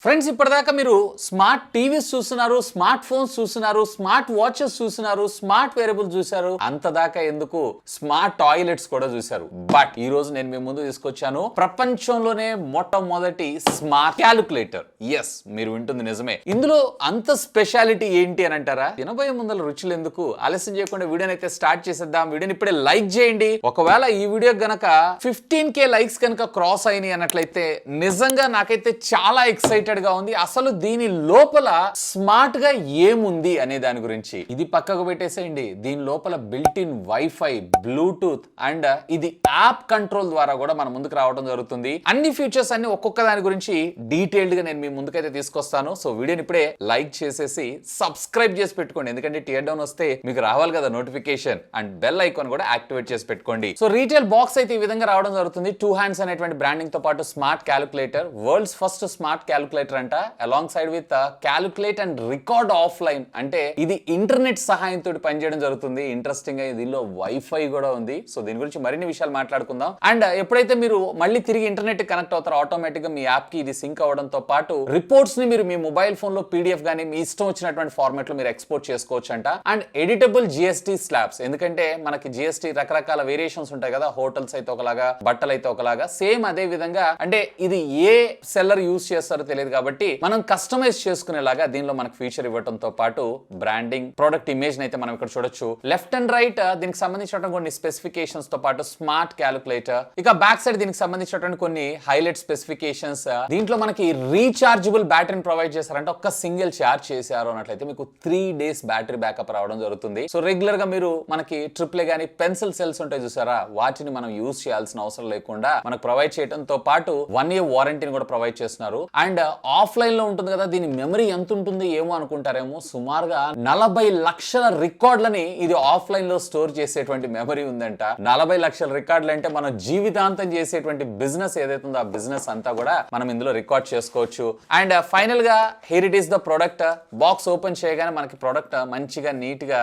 Friends ఇప్పటిదాకా మీరు smart TVs చూస్తున్నారు, స్మార్ట్ ఫోన్స్ చూస్తున్నారు, స్మార్ట్ వాచెస్ చూస్తున్నారు, స్మార్ట్ వేరియబుల్స్ చూశారు, అంతదాకా ఎందుకు స్మార్ట్ టాయిలెట్స్ కూడా చూశారు. బట్ ఈ రోజు నేను మీ ముందు తీసుకొచ్చాను ప్రపంచంలోనే మొట్టమొదటి స్మార్ట్ క్యాలిక్యులేటర్. ఎస్, మీరు వింటుంది నిజమే. ఇందులో అంత స్పెషాలిటీ ఏంటి అని అంటారా? తినబోయే ముందర రుచులు ఎందుకు, ఆలస్యం చేయకుండా వీడియోని అయితే స్టార్ట్ చేసేద్దాం. వీడియోని ఇప్పుడే లైక్ చేయండి. ఒకవేళ ఈ వీడియో గనక 15K లైక్స్ కనుక క్రాస్ అయినాయి అన్నట్లయితే నిజంగా నాకైతే చాలా ఎక్సైటెడ్ గా ఉంది. అసలు దీని లోపల స్మార్ట్ గా ఏముంది అనే దాని గురించి ఇది పక్కకు పెట్టేసేయండి. దీని లోపల built in wifi, Bluetooth and ఇది యాప్ కంట్రోల్ ద్వారా కూడా మన ముందుకు రావడం జరుగుతుంది. అన్ని ఫీచర్స్ అన్ని ఒక్కొక్క దాని గురించి డీటెయిల్డ్ గా నేను మీ ముందుకైతే తీసుకొస్తాను. సో వీడియోని ఇప్పుడే లైక్ చేసేసి సబ్స్క్రైబ్ చేసి పెట్టుకోండి, ఎందుకంటే టియర్ డౌన్ వస్తే మీకు రావాలి కదా నోటిఫికేషన్, అండ్ బెల్ ఐకాన్ కూడా యాక్టివేట్ చేసి పెట్టుకోండి. సో రీటైల్ బాక్స్ అయితే ఈ విధంగా రావడం జరుగుతుంది. ToHands అనేటువంటి బ్రాండింగ్ తో పాటు smart calculator, world's first smart calculator అంట, alongside with calculate and record offline. అంటే ఇది ఇంటర్నెట్ సహాయంతో పనిచేయడం జరుగుతుంది. ఇంట్రెస్టింగ్ గా దీనిలో వైఫై కూడా ఉంది. సో దీని గురించి మరిన్ని విషయాలు మాట్లాడుకుందాం. అండ్ ఎప్పుడైతే మీరు మళ్ళీ తిరిగి ఇంటర్నెట్ కనెక్ట్ అవుతారో ఆటోమేటిక్ గా మీ యాప్ కి ఇది సింక్ అవడంతో పాటు రిపోర్ట్స్ ని మీరు మీ మొబైల్ ఫోన్ లో PDF గానీ మీ ఇష్టం వచ్చినటువంటి ఫార్మాట్ లో మీరు ఎక్స్పోర్ట్ చేసుకోవచ్చు అంట. అండ్ ఎడిటబుల్ GST స్లాబ్స్, ఎందుకంటే మనకి GST రకరకాల వేరియేషన్స్ ఉంటాయి కదా, హోటల్స్ అయితే ఒకలాగా, బట్టలు అయితే ఒకలాగా, సేమ్ అదే విధంగా అంటే ఇది ఏ సెల్లర్ యూస్ చేస్తారో తెలియదు కాబట్టి మనం కస్టమైజ్ చేసుకునేలాగా దీనిలో మనకు ఫీచర్ ఇవ్వడంతో పాటు బ్రాండింగ్, ప్రొడక్ట్ ఇమేజ్ అయితే మనం ఇక్కడ చూడొచ్చు. లెఫ్ట్ అండ్ రైట్ దీనికి సంబంధించిన కొన్ని స్పెసిఫికేషన్స్ తో పాటు స్మార్ట్ క్యాలిక్యులేటర్, ఇక బ్యాక్ సైడ్ దీనికి సంబంధించినటువంటి కొన్ని హైలైట్ స్పెసిఫికేషన్స్. దీంట్లో మనకి రీచార్జబుల్ బ్యాటరీని ప్రొవైడ్ చేశారంటే ఒక్క సింగిల్ ఛార్జ్ చేశారు అన్నట్లయితే మీకు 3 days బ్యాటరీ బ్యాకప్ రావడం జరుగుతుంది. సో రెగ్యులర్ గా మీరు మనకి ట్రిప్లే గానీ పెన్సిల్ సెల్స్ ఉంటాయి చూసారా, వాటిని మనం యూజ్ చేయాల్సిన అవసరం లేకుండా మనకు ప్రొవైడ్ చేయడంతో పాటు 1 year వారంటీని కూడా ప్రొవైడ్ చేస్తున్నారు. అండ్ ఆఫ్లైన్ లో ఉంటుంది కదా, దీని మెమరీ ఎంత ఉంటుంది ఏమో అనుకుంటారేమో, సుమారుగా 40 లక్షల రికార్డులని ఇది ఆఫ్లైన్ లో స్టోర్ చేసేటువంటి మెమరీ ఉందంట. 40 లక్షల రికార్డులు అంటే మనం జీవితాంతం చేసేటువంటి బిజినెస్ ఏదైతే ఉందో ఆ బిజినెస్ అంతా కూడా మనం ఇందులో రికార్డ్ చేసుకోవచ్చు. అండ్ ఫైనల్ గా here it is the product. Box open చేయగానే మనకి ప్రొడక్ట్ మంచిగా నీట్ గా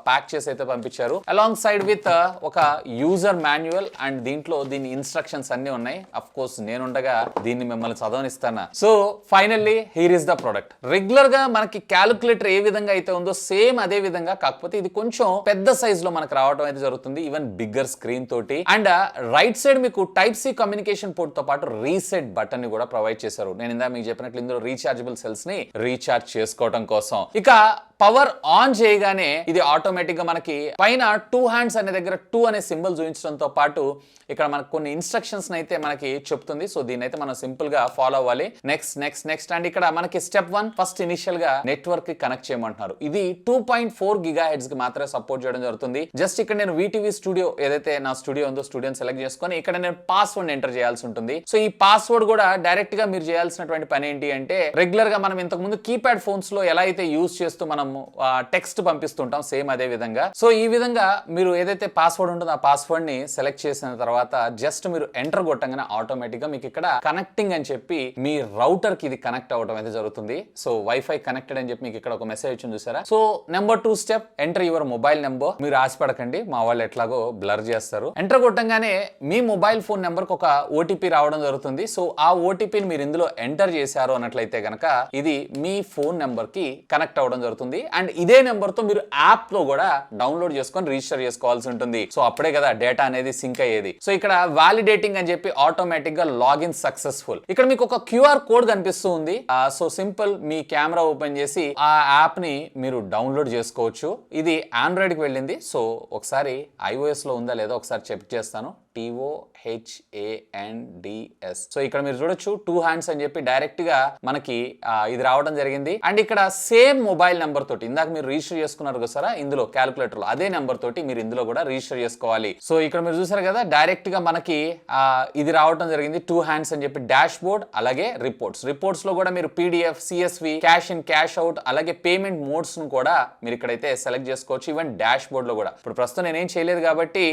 ప్యాక్ చేసి అయితే పంపించారు, అలాంగ్ సైడ్ విత్ ఒక యూజర్ మాన్యువల్. అండ్ దీంట్లో దీని ఇన్స్ట్రక్షన్స్ అన్ని ఉన్నాయి. అఫ్ కోర్స్ నేనుండగా దీన్ని మిమ్మల్ని చదవనిస్తాను. So finally here is the product. Regular గా మనకి క్యాలిక్యులేటర్ ఏ విధంగా అయితే ఉందో సేమ్ అదే విధంగా, కాకపోతే ఇది కొంచెం పెద్ద సైజ్ లో మనకు రావడం అయితే జరుగుతుంది, ఈవెన్ బిగ్గర్ స్క్రీన్ తోటి. అండ్ రైట్ సైడ్ మీకు Type-C కమ్యూనికేషన్ పోర్ట్ తో పాటు రీసెట్ బటన్ ని కూడా ప్రొవైడ్ చేశారు. నేను ఇందా మీకు చెప్పినట్లు ఇందులో రీచార్జబుల్ సెల్స్ ని రీఛార్జ్ చేసుకోవడం కోసం. ఇక పవర్ ఆన్ చేయగానే ఇది ఆటోమేటిక్ గా మనకి పైన ToHands అనే దగ్గర 2 అనే సింబల్ చూపించడంతో పాటు ఇక్కడ మనకు కొన్ని ఇన్స్ట్రక్షన్స్ అయితే మనకి చెప్తుంది. సో దీన్ని అయితే మనం సింపుల్ గా ఫాలో అవ్వాలి. నెక్స్ట్ నెక్స్ట్ నెక్స్ట్ అండ్ ఇక్కడ మనకి స్టెప్ 1 ఫస్ట్ ఇనిషియల్ గా నెట్వర్క్ కి కనెక్ట్ చేయమంటున్నారు. ఇది 2.4 GHz కి మాత్రమే సపోర్ట్ చేయడం జరుగుతుంది. జస్ట్ ఇక్కడ నేను VTV స్టూడియో ఏదైతే నా స్టూడియో ఉందో స్టూడియోని సెలెక్ట్ చేసుకొని ఇక్కడ నేను పాస్వర్డ్ ఎంటర్ చేయాల్సి ఉంటుంది. సో ఈ పాస్వర్డ్ కూడా డైరెక్ట్ గా మీరు చేయాల్సినటువంటి పని ఏంటి అంటే, రెగ్యులర్ గా మనం ఇంతకు ముందు కీప్యాడ్ ఫోన్స్ లో ఎలా అయితే యూజ్ చేస్తూ మనం టెక్స్ట్ పంపిస్తుంటాం సేమ్ అదే విధంగా. సో ఈ విధంగా మీరు ఏదైతే పాస్వర్డ్ ఉంటుందో ఆ పాస్వర్డ్ ని సెలెక్ట్ చేసిన తర్వాత జస్ట్ మీరు ఎంటర్ కొట్టగానే ఆటోమేటిక్ గా మీకు ఇక్కడ కనెక్టింగ్ అని చెప్పి మీ రౌటర్ కి ఇది కనెక్ట్ అవ్వడం అయితే జరుగుతుంది. సో వైఫై కనెక్టెడ్ అని చెప్పి మీకు ఇక్కడ ఒక మెసేజ్ వచ్చింది చూసారా. So number 2 step, enter your mobile number. మీరు ఆశపడకండి, మా వాళ్ళు ఎట్లాగో బ్లర్ చేస్తారు. ఎంటర్ కొట్టంగానే మీ మొబైల్ ఫోన్ నెంబర్ కి ఒక OTP రావడం జరుగుతుంది. సో ఆ OTPని మీరు ఇందులో ఎంటర్ చేశారు అన్నట్లయితే గనక ఇది మీ ఫోన్ నెంబర్ కి కనెక్ట్ అవ్వడం జరుగుతుంది. అండ్ ఇదే నెంబర్ తో మీరు యాప్ లో కూడా డౌన్లోడ్ చేసుకొని రిజిస్టర్ చేసుకోవాల్సి ఉంటుంది. సో అప్పుడే కదా డేటా అనేది సింక్ అయ్యేది. సో ఇక్కడ వాలిడేటింగ్ అని చెప్పి ఆటోమేటిక్ గా లాగిన్ సక్సెస్ఫుల్. ఇక్కడ మీకు ఒక QR కోడ్ కనిపిస్తూ ఉంది. సో సింపుల్, మీ కెమెరా ఓపెన్ చేసి ఆ యాప్ ని మీరు డౌన్లోడ్ చేసుకోవచ్చు. ఇది ఆండ్రాయిడ్ కి వెళ్ళింది. సో ఒకసారి iOS లో ఉందా లేదా ఒకసారి చెక్ చేస్తాను. ToHands. సో ఇక్కడ మీరు చూడొచ్చు ToHands అని చెప్పి డైరెక్ట్ గా మనకి ఇది రావడం జరిగింది. అండ్ ఇక్కడ సేమ్ మొబైల్ నెంబర్ తోటి ఇందాక మీరు రిజిస్టర్ చేసుకున్నారు కదా ఇందులో క్యాలిక్యులేటర్ లో, అదే నెంబర్ తోటి మీరు ఇందులో కూడా రిజిస్టర్ చేసుకోవాలి. సో ఇక్కడ మీరు చూసారు కదా డైరెక్ట్ గా మనకి ఇది రావడం జరిగింది ToHands అని చెప్పి డాష్ బోర్డ్, అలాగే రిపోర్ట్స్ లో కూడా మీరు PDF, CSV, cash in, cash out, అలాగే పేమెంట్ మోడ్స్ ను కూడా మీరు ఇక్కడైతే సెలెక్ట్ చేసుకోవచ్చు. ఈవెన్ డాష్ బోర్డ్ లో కూడా ఇప్పుడు ప్రస్తుతం నేనేం చేయలేదు కాబట్టి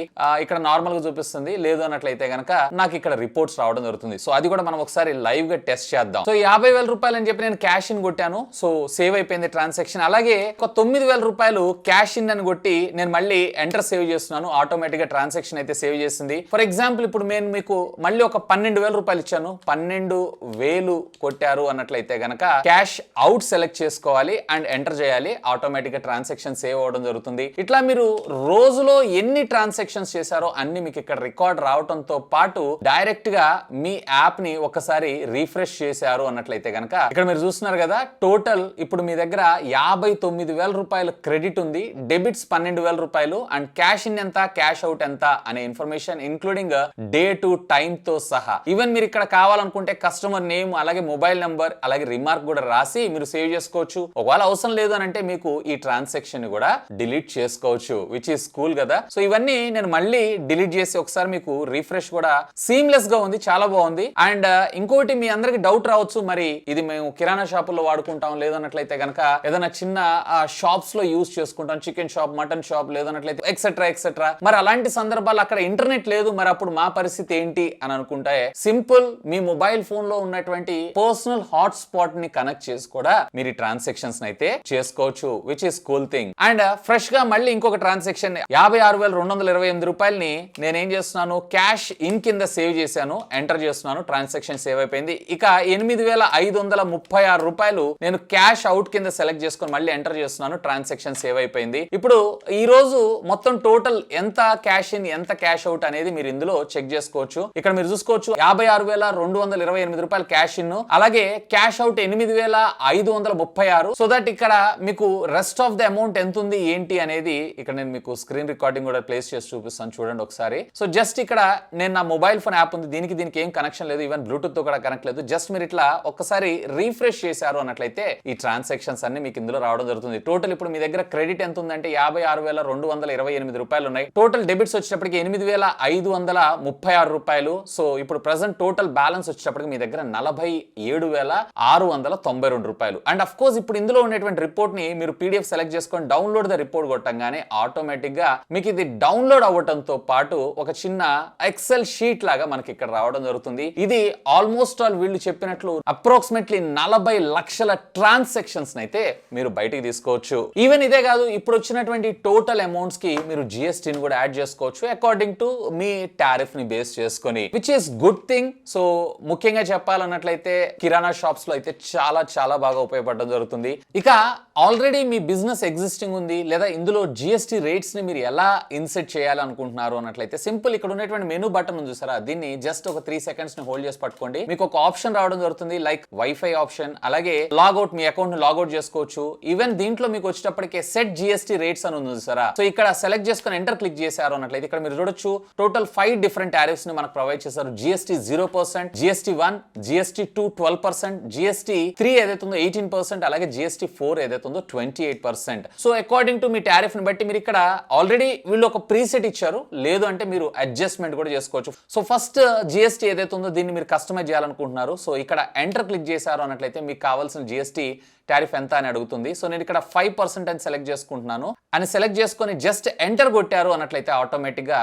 ఇక్కడ నార్మల్ గా చూపిస్తుంది. లేదు అన్నట్లయితే గనక నాకు ఇక్కడ రిపోర్ట్స్ రావడం జరుగుతుంది. సో అది కూడా మనం ఒకసారి లైవ్ గా టెస్ట్ చేద్దాం. సో 50,000 రూపాయలు అని చెప్పి నేను క్యాష్ ఇన్ కొట్టాను. సో సేవ్ అయిపోయింది ట్రాన్సాక్షన్. అలాగే ఒక 9,000 రూపాయలు క్యాష్ ఇన్ అని కొట్టి నేను మళ్ళీ ఎంటర్ సేవ్ చేస్తున్నాను. ఆటోమేటిక్ గా ట్రాన్సాక్షన్ అయితే సేవ్ చేసింది. ఫర్ ఎగ్జాంపుల్ ఇప్పుడు నేను మీకు మళ్ళీ ఒక 12,000 రూపాయలు ఇచ్చాను. 12,000 కొట్టారు అన్నట్లయితే గనక క్యాష్ అవుట్ సెలెక్ట్ చేసుకోవాలి అండ్ ఎంటర్ చేయాలి. ఆటోమేటిక్ గా ట్రాన్సాక్షన్ సేవ్ అవడం జరుగుతుంది. ఇట్లా మీరు రోజులో ఎన్ని ట్రాన్సాక్షన్స్ చేశారో అన్ని మీకు ఇక్కడ రికార్డ్ రావడంతో పాటు డైరెక్ట్ గా మీ యాప్ ని ఒకసారి రీఫ్రెష్ చేశారు అన్నట్లయితే గనక ఇక్కడ మీరు చూస్తున్నారు కదా, టోటల్ ఇప్పుడు మీ దగ్గర 59,000 రూపాయలు క్రెడిట్ ఉంది, డెబిట్స్ 12,000 రూపాయలు అండ్ క్యాష్ ఇన్ ఎంత క్యాష్ అవుట్ ఎంత అనే information including day to time తో సహా. ఈవెన్ మీరు ఇక్కడ కావాలనుకుంటే కస్టమర్ నేమ్ అలాగే మొబైల్ నంబర్ అలాగే రిమార్క్ కూడా రాసి మీరు సేవ్ చేసుకోవచ్చు. ఒకవేళ అవసరం లేదు అని అంటే మీకు ఈ ట్రాన్సాక్షన్ ని కూడా డిలీట్ చేసుకోవచ్చు, విచ్ ఈస్ కూల్ కదా. సో ఇవన్నీ నేను మళ్ళీ డిలీట్ చేసి ఒకసారి మీకు రిఫ్రెష్ కూడా సీమ్లెస్ గా ఉంది, చాలా బాగుంది. అండ్ ఇంకోటి మీ అందరికి డౌట్ రావచ్చు, మరి ఇది మేము కిరాణా షాపుల్లో వాడుకుంటాం, లేదన్నట్లయితే గనక ఏదైనా చిన్న షాప్స్ లో యూజ్ చేసుకుంటాం, చికెన్ షాప్, మటన్ షాప్, లేదన్నట్లయితే ఎక్సెట్రా ఎక్సెట్రా. మరి అలాంటి సందర్భాలు అక్కడ ఇంటర్నెట్ లేదు, మరి అప్పుడు మా పరిస్థితి ఏంటి అని అనుకుంటే సింపుల్, మీ మొబైల్ ఫోన్ లో ఉన్నటువంటి పర్సనల్ హాట్స్పాట్ ని కనెక్ట్ చేసి కూడా మీరు ట్రాన్సాక్షన్స్ అయితే చేసుకోవచ్చు, which is cool thing. And fresh గా మళ్ళీ ఇంకొక ట్రాన్సాక్షన్ 56,228 రూపాయలని నేను ఏం చేస్తున్నాను, క్యాష్ ఇన్ కింద సేవ్ చేశాను, ఎంటర్ చేస్తున్నాను, ట్రాన్సాక్షన్ సేవ్ అయిపోయింది. ఇక 8,536 రూపాయలు నేను క్యాష్ అవుట్ కింద సెలెక్ట్ చేసుకొని మళ్ళీ ఎంటర్ చేస్తున్నాను, ట్రాన్సాక్షన్ సేవ్ అయిపోయింది. ఇప్పుడు ఈ రోజు మొత్తం టోటల్ ఎంత క్యాష్ ఇన్ ఎంత క్యాష్ అవుట్ అనేది మీరు ఇందులో చెక్ చేసుకోవచ్చు. ఇక్కడ మీరు చూసుకోవచ్చు 56,228 రూపాయలు క్యాష్ ఇన్, అలాగే క్యాష్ అవుట్ 8,536. సో దట్ ఇక్కడ మీకు రెస్ట్ ఆఫ్ ద అమౌంట్ ఎంత ఉంది ఏంటి అనేది ఇక్కడ నేను మీకు స్క్రీన్ రికార్డింగ్ కూడా ప్లేస్ చేసి చూపిస్తాను, చూడండి ఒకసారి. సో జస్ట్ ఇక్కడ నేను నా మొబైల్ ఫోన్ యాప్ ఉంది, దీనికి ఏం కనెక్షన్ లేదు, ఈవెన్ బ్లూటూత్ తో కూడా కనెక్ట్ లేదు. జస్ట్ మీరు ఇట్లా ఒక్కసారి రీఫ్రెష్ చేశారు అన్నట్లయితే ఈ ట్రాన్సాక్షన్స్ అన్ని మీకు ఇందులో రావడం జరుగుతుంది. టోటల్ ఇప్పుడు మీ దగ్గర క్రెడిట్ ఎంత ఉందంటే 56,228 రూపాయలు ఉన్నాయి. టోటల్ డెబిట్స్ వచ్చేటప్పటికి 8,536 రూపాయలు. సో ఇప్పుడు ప్రెసెంట్ టోటల్ బ్యాలెన్స్ వచ్చేటప్పటికి మీ దగ్గర 47,692 రూపాయలు. అండ్ అఫ్ కోర్స్ ఇప్పుడు ఇందులో ఉన్నటువంటి రిపోర్ట్ ని మీరు పీడిఎఫ్ సెలెక్ట్ చేసుకొని డౌన్లోడ్ ద రిపోర్ట్ కొట్టంగానే ఆటోమేటిక్ గా మీకు ఇది డౌన్లోడ్ అవ్వడంతో పాటు ఒక చిన్న ఎక్సెల్ షీట్ లాగా మనకి ఇక్కడ రావడం జరుగుతుంది. ఇది ఆల్మోస్ట్ ఆల్ వీళ్ళు చెప్పినట్లు అప్రాక్సిమేట్లీ 40 లక్షల ట్రాన్సాక్షన్స్ అయితే మీరు బయటికి తీసుకోవచ్చు. ఈవెన్ ఇదే కాదు, ఇప్పుడు వచ్చినటువంటి టోటల్ అమౌంట్స్ కి మీరు జిఎస్టీని కూడా యాడ్ చేసుకోవచ్చు అకార్డింగ్ టు మీ టారిఫ్ ని బేస్ చేసుకొని, which is good thing. So ముఖ్యంగా చెప్పాలన్నట్లయితే కిరాణా షాప్స్ లో అయితే చాలా చాలా బాగా ఉపయోగపడడం జరుగుతుంది. ఇక ఆల్రెడీ మీ బిజినెస్ ఎగ్జిస్టింగ్ ఉంది, లేదా ఇందులో జిఎస్టీ రేట్స్ ని మీరు ఎలా ఇన్సెట్ చేయాలనుకుంటున్నారు అన్నట్లయితే సింపుల్, ఇక్కడ ఉన్నటువంటి మెనూ బటన్ ఉంది చూసారా, దీన్ని జస్ట్ ఒక 3 సెకండ్స్ ని హోల్డ్ చేసి పట్టుకోండి. మీకు ఒక ఆప్షన్ రావడం జరుగుతుంది లైక్ వైఫై ఆప్షన్, అలాగే లాగౌట్, మీ అకౌంట్ ని లాగౌట్ చేసుకోవచ్చు. ఈవెన్ దీంట్లో మీకు వచ్చేటప్పటికే సెట్ జిఎస్టీ రేట్స్ అని ఉంది చూసారా. సో ఇక్కడ సెలెక్ట్ చేసుకుని ఎంటర్ క్లిక్ చేశారు అన్నట్లయితే ఇక్కడ మీరు చూడొచ్చు టోటల్ 5 డిఫరెంట్ టారిఫ్స్ ని మనకు ప్రొవైడ్ చేశారు. జిఎస్టీ 0%, జిఎస్టీ 1, జిఎస్టీ 2 12%, జిఎస్టీ 3 ఏదైతే ఉందో 18%, అలాగే జిఎస్టీ 4 ఏదైతే ఉందో 28%. So according to me tariff ని బట్టి మీరు ఇక్కడ ఆల్రెడీ వీళ్ళు ఒక ప్రీసెట్ ఇచ్చారు, లేదు అంటే మీరు అడ్జస్ట్మెంట్ కూడా చేసుకోవచ్చు. సో ఫస్ట్ జిఎస్టీ ఏదైతే ఉందో దీన్ని మీరు కస్టమైజ్ చేయాలనుకుంటున్నారు. సో ఇక్కడ ఎంటర్ క్లిక్ చేశారు అన్నట్లయితే మీకు కావాల్సిన జిఎస్టీ టారిఫ్ ఎంత అని అడుగుతుంది. సో నేను ఇక్కడ 5% అని సెలెక్ట్ చేసుకుంటున్నాను. అని సెలెక్ట్ చేసుకొని జస్ట్ ఎంటర్ కొట్టారు అన్నట్లయితే ఆటోమేటిక్ గా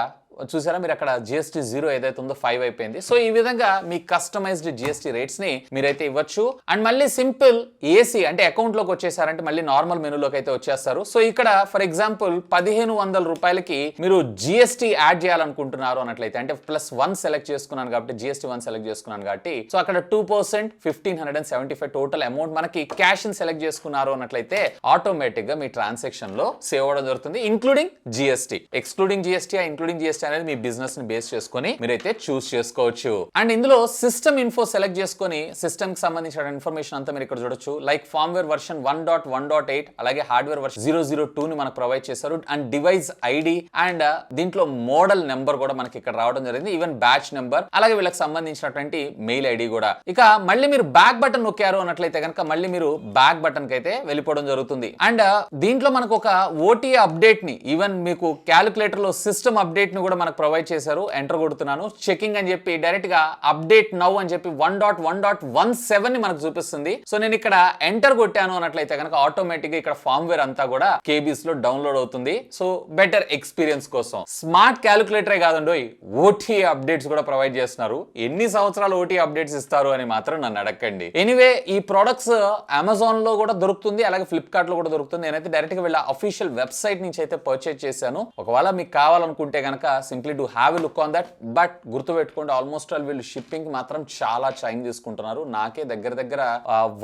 చూసారా మీరు అక్కడ జిఎస్టీ 0 ఏదైతే ఉందో 5 అయిపోయింది. సో ఈ విధంగా మీ కస్టమైజ్డ్ జిఎస్టీ రేట్స్ ని మీరైతే ఇవ్వచ్చు. అండ్ మళ్ళీ సింపుల్ ఏసీ అంటే అకౌంట్ లోకి వచ్చేసారంటే మళ్ళీ నార్మల్ మెనూలోకి అయితే వచ్చేస్తారు. సో ఇక్కడ ఫర్ ఎగ్జాంపుల్ 1,500 రూపాయలకి మీరు జిఎస్టీ యాడ్ చేయాలనుకుంటున్నారు అన్నట్లయితే, అంటే +1 సెలెక్ట్ చేసుకున్నాను కాబట్టి జిఎస్టీ 1 సెలెక్ట్ చేసుకున్నాను కాబట్టి, సో అక్కడ 2% 1,575 టోటల్ అమౌంట్ మనకి క్యాష్ ని సెలెక్ట్ చేసుకున్నారు అన్నట్లయితే ఆటోమేటిక్ గా మీ ట్రాన్సాక్షన్ లో సేవ్ అవడం జరుగుతుంది, including GST. Excluding GST, including GST అనేది మీ బిజినెస్ ని బేస్ చేసుకొని మీరైతే చూస్ చేసుకోవచ్చు. అండ్ ఇందులో సిస్టమ్ ఇన్ఫో సెలెక్ట్ చేసుకొని సిస్టమ్ కి సంబంధించిన ఇన్ఫర్మేషన్ అంతా మీరు ఇక్కడ చూడొచ్చు. లైక్ ఫార్మ్వేర్ వర్షన్ 1.1.8, అలాగే హార్డ్వేర్ వర్షన్ 002 ని మనకు ప్రొవైడ్ చేశారు. అండ్ డివైస్ ఐడి అండ్ దీంట్లో మోడల్ నెంబర్ కూడా మనకి ఇక్కడ రావడం జరిగింది, ఈవెన్ బ్యాచ్ నెంబర్, అలాగే వీళ్ళకి సంబంధించినటువంటి మెయిల్ ఐడి కూడా. ఇక మళ్ళీ మీరు బ్యాక్ బటన్ నొక్కారు అన్నట్లయితే కనుక మళ్ళీ మీరు బ్యాక్ బటన్ కి అయితే వెళ్ళిపోవడం జరుగుతుంది. అండ్ దీంట్లో మనకు ఒక ఓటీ అప్డేట్ ని, ఈవెన్ మీకు క్యాలిక్యులేటర్ లో సిస్టమ్ అప్డేట్ ని కూడా కూడా మనకు ప్రొవైడ్ చేశారు. ఎంటర్ కొడుతున్నాను, చెకింగ్ అని చెప్పి డైరెక్ట్ గా అప్డేట్ నౌ అని చెప్పి 1.1.17 ని మనకు చూపిస్తుంది. సో నేను ఇక్కడ ఎంటర్ కొట్టాను అన్నట్లయితే కనుక ఆటోమేటిక్ గా ఇక్కడ ఫార్మ్వేర్ అంతా కూడా కేబీస్ లో డౌన్లోడ్ అవుతుంది. సో బెటర్ ఎక్స్పీరియన్స్ కోసం స్మార్ట్ క్యాలిక్యులేటరే కాదండి, ఓటీ అప్డేట్స్ కూడా ప్రొవైడ్ చేస్తున్నారు. ఎన్ని సంవత్సరాలు ఓటీ అప్డేట్స్ ఇస్తారు అని మాత్రం నన్ను అడగండి. ఎనీవే ఈ ప్రొడక్ట్స్ అమెజాన్ లో కూడా దొరుకుతుంది, అలాగే ఫ్లిప్కార్ట్ లో కూడా దొరుకుతుంది. నేనైతే డైరెక్ట్ గా వీళ్ళ అఫీషియల్ వెబ్సైట్ నుంచి అయితే పర్చేజ్ చేశాను. ఒకవేళ మీకు కావాలనుకుంటే కనుక simply do have a look on that. But గుర్తుపెట్టుకోండి, ఆల్మోస్ట్ ఆల్ వీళ్ళు షిప్పింగ్ మాత్రం చాలా టైం తీసుకుంటున్నారు. నాకే దగ్గర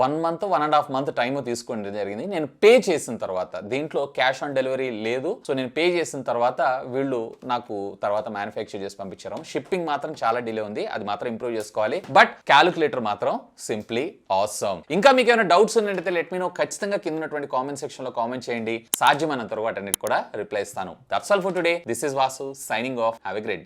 1 month 1.5 month టైం తీసుకోవడం జరిగింది నేను పే చేసిన తర్వాత. దీంట్లో క్యాష్ ఆన్ డెలివరీ లేదు. సో నేను పే చేసిన తర్వాత వీళ్ళు నాకు తర్వాత మ్యానుఫ్యాక్చర్ చేసి పంపించారు. షిప్పింగ్ మాత్రం చాలా డిలే ఉంది, అది మాత్రం ఇంప్రూవ్ చేసుకోవాలి. బట్ క్యాలిక్యులేటర్ మాత్రం సింప్లీ ఆసమ్. ఇంకా మీకు ఏమైనా డౌట్స్ ఉన్నట్టయితే లెట్ మీ నో. ఖచ్చితంగా కింద ఉన్నటువంటి కామెంట్ సెక్షన్ లో కామెంట్ చేయండి. సాధ్యమైనంత వరకు వాటన్నిటి కూడా రిప్లై ఇస్తాను. That's all for today. This is Vasu signing off. Have a great day.